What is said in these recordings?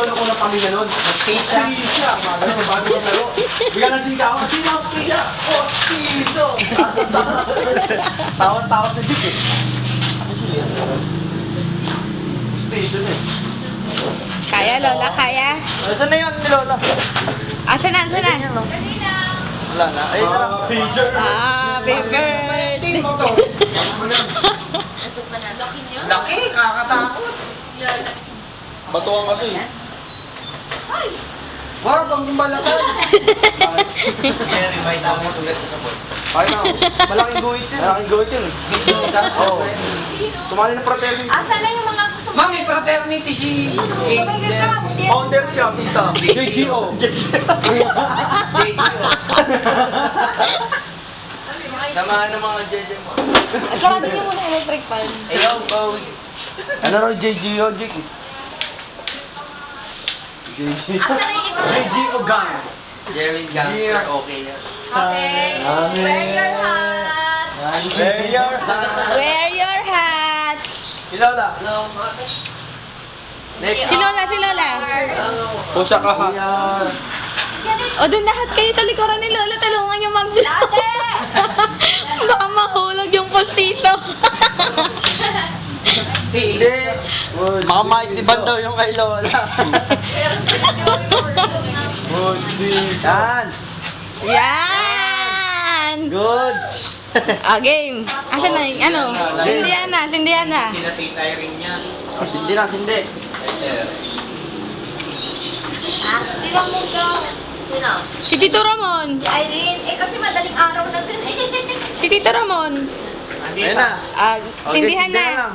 Lola ko ng pamilya nun. Skate siya. Bago yung laro. Bigyan natin ka ako. Sino ang skate siya? Oh, sino? Tawad-tawad na dik eh. Ano siya yun? Station eh. Kaya, Lola, kaya. Saan na yun ni Lola? Asa na, asa na? Wala na. Ayun na lang. Happy birthday! Laki, kakatakot. Batuan kasi. Wow, pang malakas. Remind namin ulit sa sabon. Kaya na, malaking guhit yun. Malaking guhit yun. Oo. Tumali na fraternity. Asa na yung mga gusto mo? Ma'am, may fraternity si... Founder siya, tita. JGO. Samahan ng mga JJ mo. Saka din mo na electric fan. Ayaw, go. Ano raw JGO, Jik? JGO gang. Jerry Gangster, okay yan. Okay. Wear your hat. Wear your hat. Wear your hat! Si Lola. Next. Si Lola, si Lola. Pusa ka ha. O, doon lahat kayo talikuran ni Lola. Talungan yung ma'am. Baka mahulog yung postito. Hindi. Baka maitiban daw yung kay Lola. Yan. Yan! Good. Game. Asa na yung, ano? Sindihan na, sindihan na. Sindi na, sindi. Sino mo daw? Sino? Si Tito Ramon. Si Irene. Eh, kasi madaling araw na din. Si Tito Ramon. Ayun na. Sindihan na.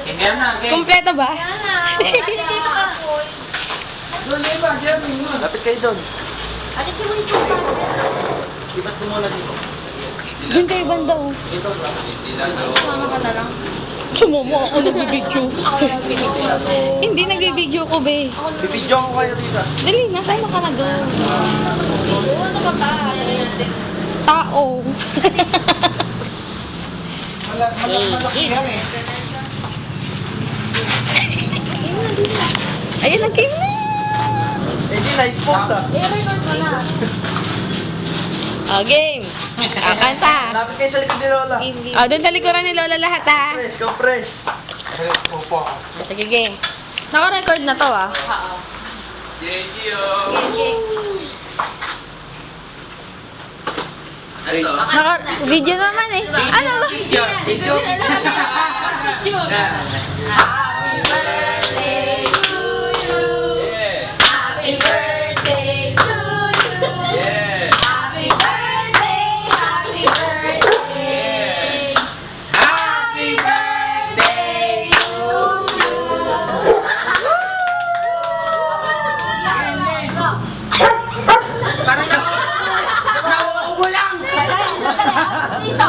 Sindihan na. Kompleto ba? Yan na. Dito ka po. Lapit kayo doon. Ate, si Winnie po ba? Lipat ko muna dito. Doon kayo banda oh. Dito. Sama ka na lang. Sumumo ako nagbibidyo. Hindi nagbibidyo ko, be. Bibidyo ko kayo dito. Dali, nasaan ka na doon? Ano ba ba? Tao. Malaki yan eh. Ayun, ang game na. Eh di, nice post ah. Eh, record mo na. Game. Kanta. Lapit kayo sa likod ni Lola. Doon sa likuran ni Lola lahat, ha? Compress. Opo. Sige, game. Naka-record na to, ah. Oo. Naka-video naman, eh. Ano ba? Video. Happy birthday to you. Happy birthday to you. Happy birthday, happy birthday. Happy birthday to Parang nauubo lang. Dito.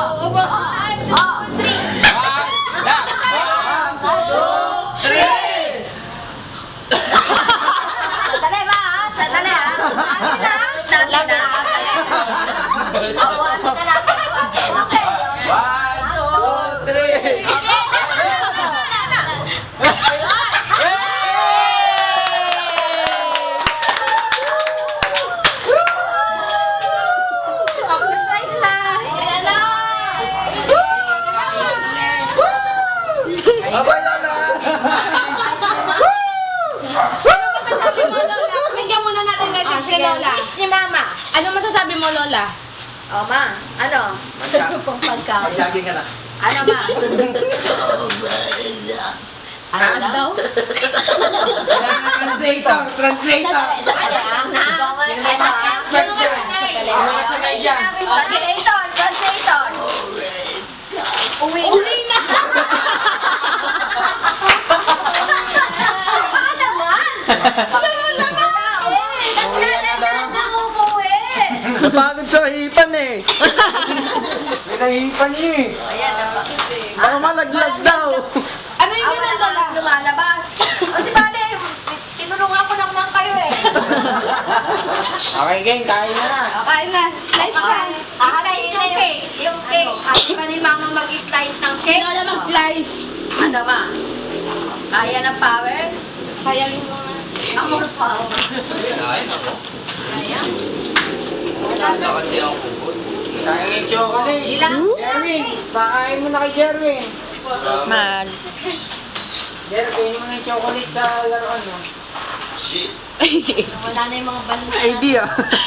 Oh, 3. Sandali ba, ha? Sandali, ha? Sandali na. Okay. 1, 2, 3. Bigyan muna natin ng gift kay Lola. Ni Mama. Ano masasabi mo, Lola? Oh, Ma. Ano? Pang pagkain. Masyagin ka na. Ano, Ma? Ano daw? Translator. Translator. Translator. Uwi na. Napagod sa hipan eh. May nahihipan niyo eh. Baka malaglag daw. Ano yung ginagawa? Lumalabas. O si Bale, tinulungan ko naman kayo eh. Okay, gang, kain na. Kain na. Slice na. Slice yung cake. Yung cake. Ayaw pa ni Mama mag-slice ng cake. Lola mag-slice. Ano, Ma? Kaya ng power? Kaya yung mga Kinain ako. Ayan. Wala kasi ako kubot. Kaya yung chocolate. Ilang? Jerwin, pakain mo na kay Jerwin. Mag. Jerwin, kainin mo na yung chocolate sa laruan mo. Shit. Wala na yung mga balon. Idea.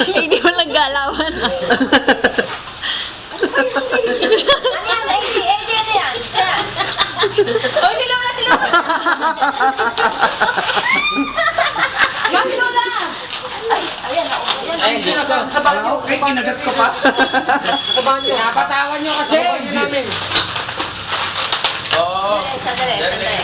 Hindi mo lang galawan. Ano yan? Ano yan? Oy, sila na sila. Ma'am, Lola. Ay, ayan ako. Ay, hindi na sa banyo. Ay, kinagat ko pa. Sa banyo. Pinapatawan nyo kasi. Namin. Oo. Sandali, sandali.